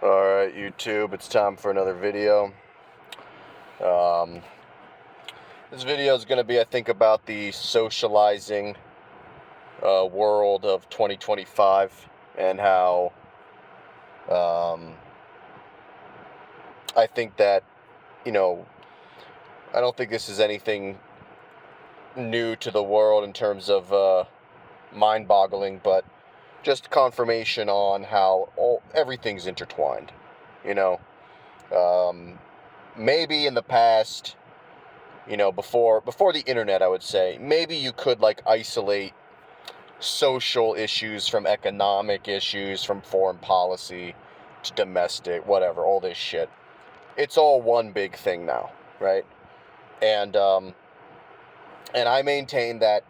Alright, YouTube, it's time for another video. Um, this video is going to be, I think, about the socializing world of 2025 and how I think that, you know, I don't think this is anything new to the world in terms of mind-boggling, but just confirmation on how everything's intertwined, you know. Maybe in the past, before the internet, I would say, maybe you could, like, isolate social issues from economic issues, from foreign policy to domestic, whatever, all this shit. It's all one big thing now, right? And, and I maintain that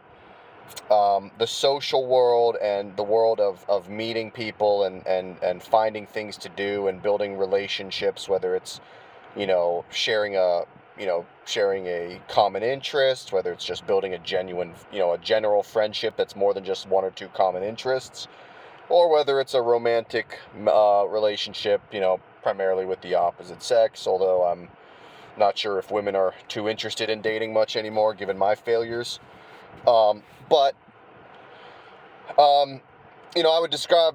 the social world and the world of meeting people and finding things to do and building relationships, whether it's, sharing a common interest, whether it's just building a genuine, a general friendship that's more than just one or two common interests, or whether it's a romantic relationship, primarily with the opposite sex, although I'm not sure if women are too interested in dating much anymore, given my failures. But I've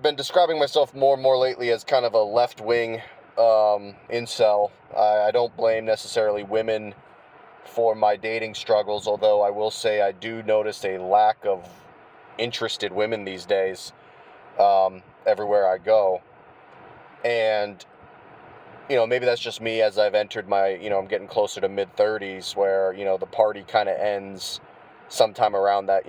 been describing myself more and more lately as kind of a left-wing incel. I don't blame necessarily women for my dating struggles, although I will say I do notice a lack of interested women these days everywhere I go. And, maybe that's just me as I've entered my, I'm getting closer to mid-30s where, the party kind of ends sometime around that,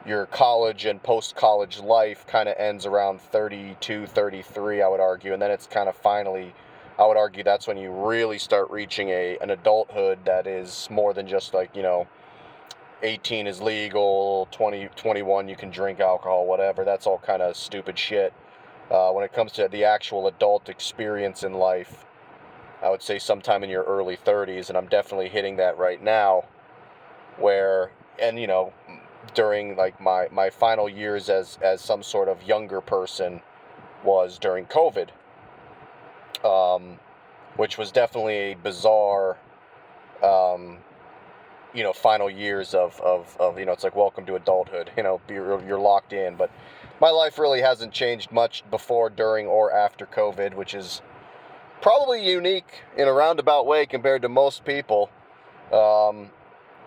your college and post-college life kind of ends around 32, 33, I would argue. And then it's kind of finally, I would argue that's when you really start reaching an adulthood that is more than just like, 18 is legal, 21 you can drink alcohol, whatever. That's all kind of stupid shit. When it comes to the actual adult experience in life, I would say sometime in your early 30s, and I'm definitely hitting that right now, where, and during like my final years as some sort of younger person was during COVID, which was definitely a bizarre, final years of it's like welcome to adulthood, you're locked in. But my life really hasn't changed much before, during, or after COVID, which is probably unique in a roundabout way compared to most people.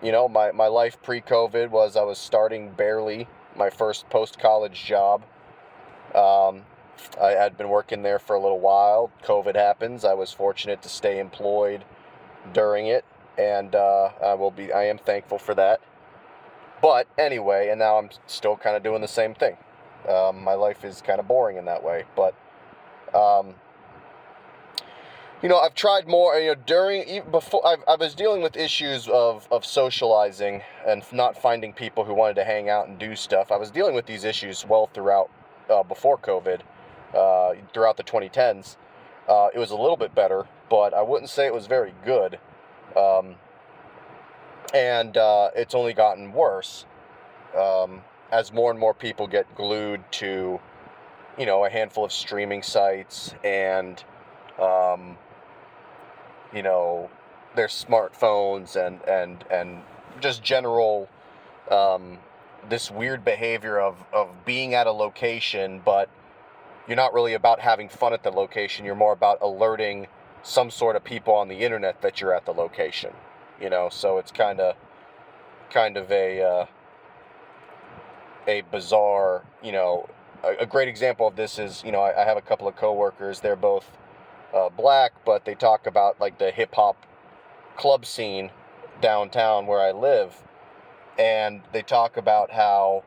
My life pre-COVID was I was starting barely my first post-college job. I had been working there for a little while. COVID happens. I was fortunate to stay employed during it, and I am thankful for that. But anyway, and now I'm still kind of doing the same thing. My life is kind of boring in that way, but I've tried more, before, I was dealing with issues of socializing and not finding people who wanted to hang out and do stuff. I was dealing with these issues well throughout, before COVID, throughout the 2010s. It was a little bit better, but I wouldn't say it was very good. And it's only gotten worse, as more and more people get glued to, a handful of streaming sites and, their smartphones and just general, this weird behavior of being at a location, but you're not really about having fun at the location. You're more about alerting some sort of people on the internet that you're at the location, so it's kind of a bizarre, a great example of this is, I have a couple of coworkers. They're both black, but they talk about like the hip-hop club scene downtown where I live, and they talk about how,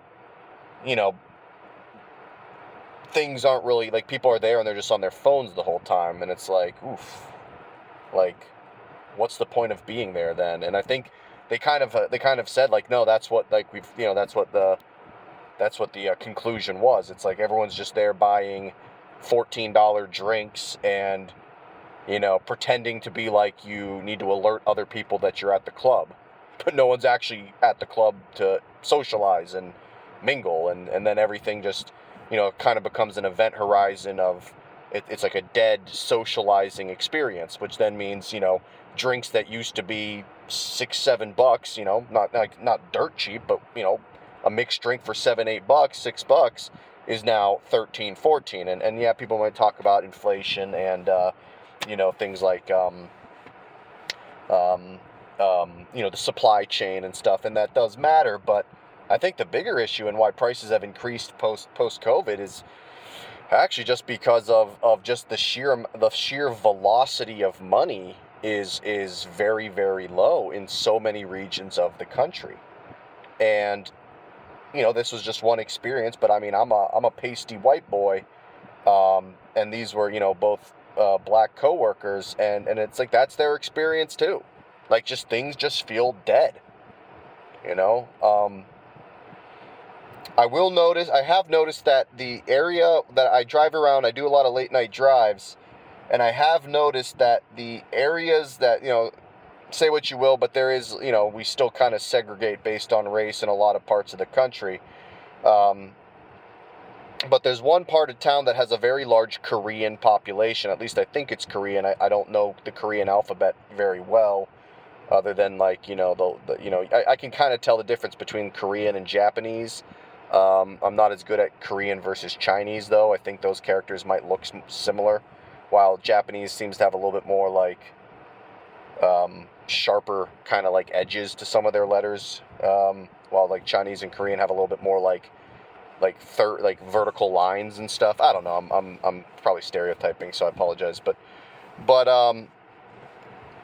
things aren't really, like, people are there and they're just on their phones the whole time, and it's like, oof, like, what's the point of being there then? And I think they kind of said, like, no, that's what, like, that's what the conclusion was. It's like everyone's just there buying $14 drinks and, pretending to be like you need to alert other people that you're at the club. But no one's actually at the club to socialize and mingle. And then everything just, kind of becomes an event horizon of it's like a dead socializing experience, which then means, drinks that used to be $6-7, not dirt cheap, but a mixed drink for $7-8, $6 is now 13-14. And yeah, people might talk about inflation and things like the supply chain and stuff, and that does matter. But I think the bigger issue and why prices have increased post COVID is actually just because of just the sheer velocity of money is very, very low in so many regions of the country. And this was just one experience, but I mean, I'm a pasty white boy, and these were both black coworkers, and it's like that's their experience too. Like, just things just feel dead. I have noticed that the area that I drive around, I do a lot of late night drives, and I have noticed that the areas that, say what you will, but there is, we still kind of segregate based on race in a lot of parts of the country. But there's one part of town that has a very large Korean population. At least I think it's Korean. I don't know the Korean alphabet very well, other than like, I can kind of tell the difference between Korean and Japanese. I'm not as good at Korean versus Chinese, though. I think those characters might look similar, while Japanese seems to have a little bit more like sharper kind of like edges to some of their letters, while like Chinese and Korean have a little bit more like vertical lines and stuff. I don't know. I'm probably stereotyping, so I apologize. But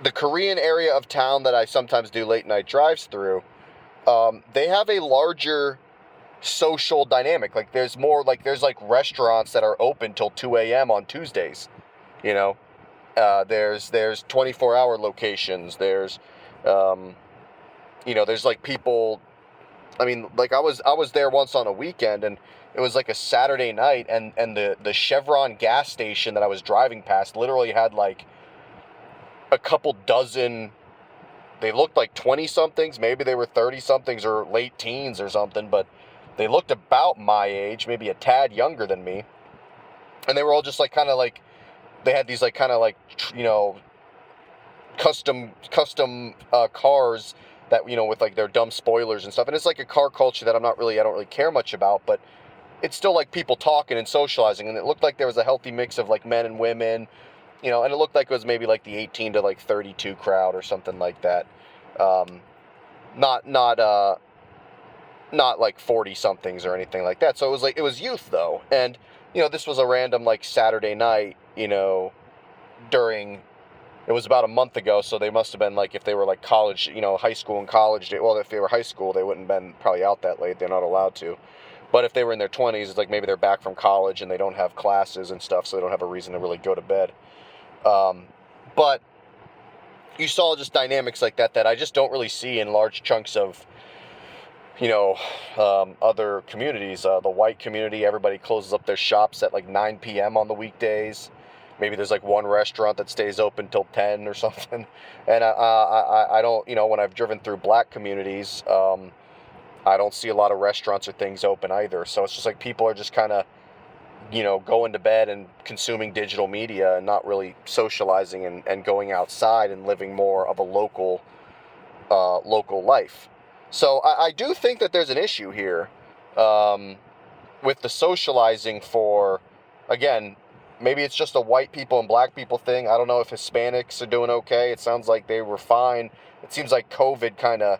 the Korean area of town that I sometimes do late night drives through, they have a larger social dynamic. Like, there's restaurants that are open till 2 a.m. on Tuesdays. There's 24-hour locations. There's there's like people. I mean, like I was there once on a weekend, and it was like a Saturday night, and the Chevron gas station that I was driving past literally had like a couple dozen. They looked like 20-somethings, maybe they were 30-somethings or late teens or something, but they looked about my age, maybe a tad younger than me. And they were all just like kind of like, they had these like kind of like, custom cars that, with like their dumb spoilers and stuff. And it's like a car culture that I don't really care much about, but it's still like people talking and socializing. And it looked like there was a healthy mix of like men and women, and it looked like it was maybe like the 18 to like 32 crowd or something like that. Not like 40-somethings or anything like that. So it was youth though. And, this was a random like Saturday night, during, it was about a month ago. So they must have been like, if they were like college, high school and college, well, if they were high school, they wouldn't have been probably out that late. They're not allowed to. But if they were in their 20s, it's like maybe they're back from college and they don't have classes and stuff, so they don't have a reason to really go to bed. But you saw just dynamics like that I just don't really see in large chunks of, other communities. The white community, everybody closes up their shops at like 9 p.m. on the weekdays. Maybe there's like one restaurant that stays open till 10 or something. And I don't, when I've driven through black communities, I don't see a lot of restaurants or things open either. So it's just like people are just kind of, going to bed and consuming digital media and not really socializing and going outside and living more of a local life. So I do think that there's an issue here with the socializing for, again, maybe it's just a white people and black people thing. I don't know if Hispanics are doing okay. It sounds like they were fine. It seems like COVID kind of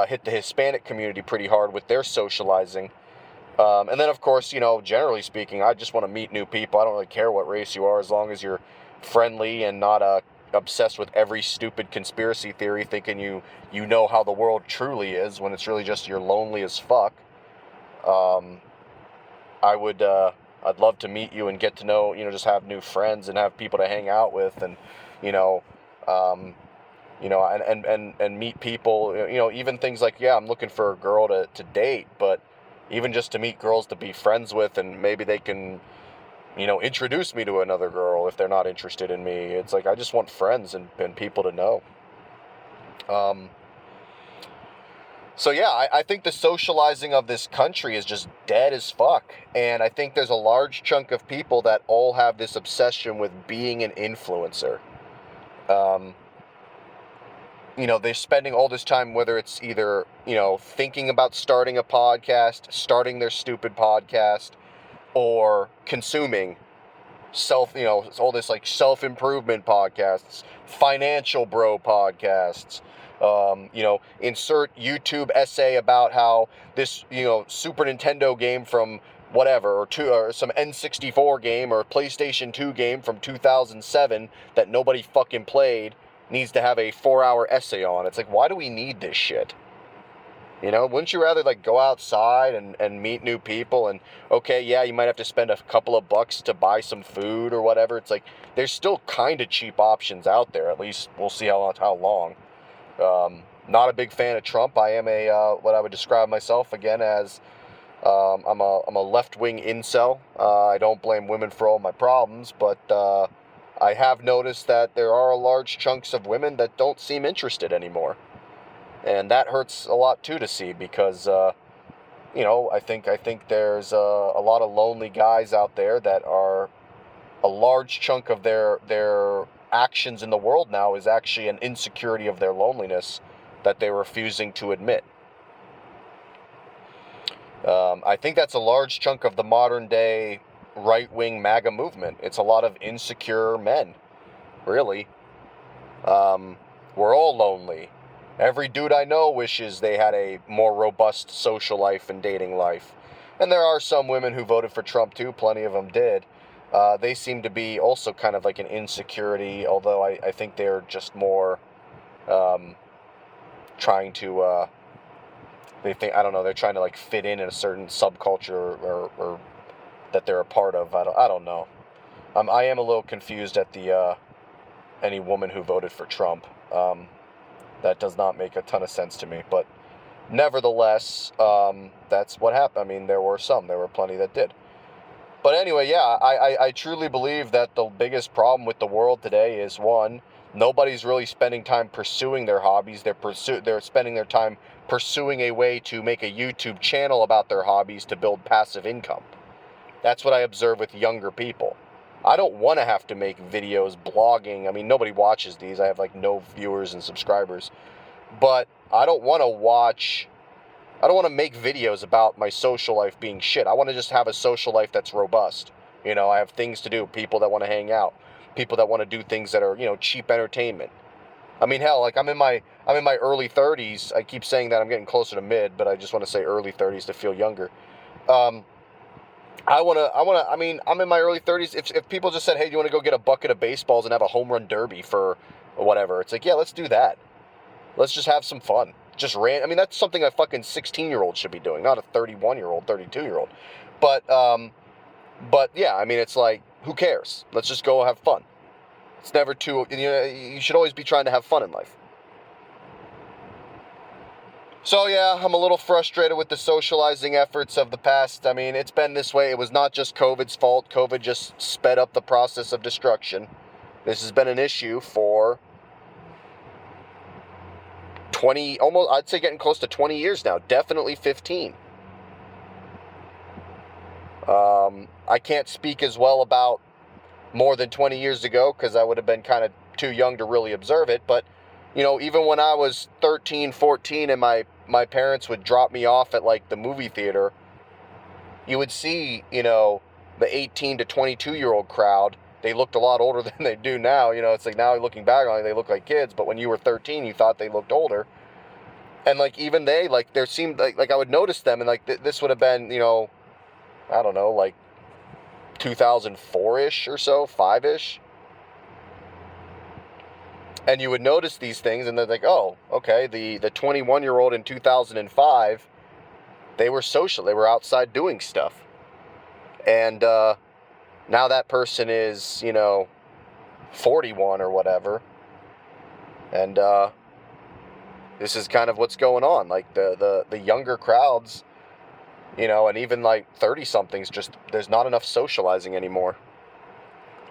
hit the Hispanic community pretty hard with their socializing. And then, of course, generally speaking, I just want to meet new people. I don't really care what race you are, as long as you're friendly and not obsessed with every stupid conspiracy theory, thinking you know how the world truly is, when it's really just you're lonely as fuck. I'd love to meet you and get to know, just have new friends and have people to hang out with, and, and meet people, even things like, yeah, I'm looking for a girl to date, but even just to meet girls to be friends with, and maybe they can, introduce me to another girl if they're not interested in me. It's like, I just want friends and people to know. So yeah, I think the socializing of this country is just dead as fuck. And I think there's a large chunk of people that all have this obsession with being an influencer. Um, they're spending all this time, whether it's either, thinking about starting a podcast, starting their stupid podcast, or consuming all this like self-improvement podcasts, financial bro podcasts, insert YouTube essay about how this, Super Nintendo game from whatever, or some N64 game or PlayStation 2 game from 2007 that nobody fucking played needs to have a 4-hour essay on. It's like, why do we need this shit? Wouldn't you rather like go outside and meet new people? And okay, yeah, you might have to spend a couple of bucks to buy some food or whatever. It's like there's still kind of cheap options out there. At least we'll see how long. Not a big fan of Trump. I am what I would describe myself again as I'm a left-wing incel. I don't blame women for all my problems, but I have noticed that there are large chunks of women that don't seem interested anymore. And that hurts a lot too to see because, I think there's a lot of lonely guys out there that are a large chunk of their actions in the world now is actually an insecurity of their loneliness that they're refusing to admit. I think that's a large chunk of the modern day right-wing MAGA movement. It's a lot of insecure men, really. We're all lonely. Every dude I know wishes they had a more robust social life and dating life. And there are some women who voted for Trump too, plenty of them did. They seem to be also kind of like an insecurity, although I think they're just more trying to, I don't know, they're trying to like fit in a certain subculture or that they're a part of. I don't know. I am a little confused at the any woman who voted for Trump. That does not make a ton of sense to me, but nevertheless, that's what happened. I mean, there were plenty that did. But anyway, yeah, I truly believe that the biggest problem with the world today is, one, nobody's really spending time pursuing their hobbies. They're spending their time pursuing a way to make a YouTube channel about their hobbies to build passive income. That's what I observe with younger people. I don't want to have to make videos, blogging. I mean, nobody watches these. I have like no viewers and subscribers. But I don't want to make videos about my social life being shit. I want to just have a social life that's robust. I have things to do, people that want to hang out, people that want to do things that are, cheap entertainment. I mean, hell, like I'm in my early 30s. I keep saying that I'm getting closer to mid, but I just want to say early 30s to feel younger. I mean, I'm in my early 30s. If people just said, hey, do you want to go get a bucket of baseballs and have a home run derby for whatever? It's like, yeah, let's do that. Let's just have some fun. I mean, that's something a fucking 16-year-old should be doing, not a 31-year-old, 32-year-old. But yeah, I mean, it's like, who cares? Let's just go have fun. It's never too, you should always be trying to have fun in life. So yeah, I'm a little frustrated with the socializing efforts of the past. I mean, it's been this way. It was not just COVID's fault. COVID just sped up the process of destruction. This has been an issue for 20, almost, I'd say getting close to 20 years now. Definitely 15. I can't speak as well about more than 20 years ago because I would have been kind of too young to really observe it. But, even when I was 13, 14 and my parents would drop me off at like the movie theater, you would see, the 18 to 22-year-old crowd. They looked a lot older than they do now. It's like now looking back on it, they look like kids. But when you were 13, you thought they looked older. And like even they, like there seemed like I would notice them and like this would have been, I don't know, like 2004-ish or so, 5-ish. And you would notice these things and they're like, oh, okay, the 21-year-old in 2005, they were social. They were outside doing stuff. And now that person is, 41 or whatever. And this is kind of what's going on. Like the younger crowds, and even like 30-somethings, just there's not enough socializing anymore.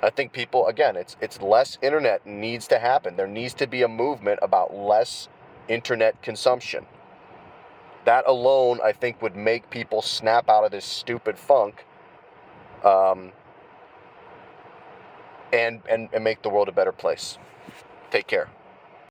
I think people, again, it's less internet needs to happen. There needs to be a movement about less internet consumption. That alone, I think, would make people snap out of this stupid funk, and make the world a better place. Take care.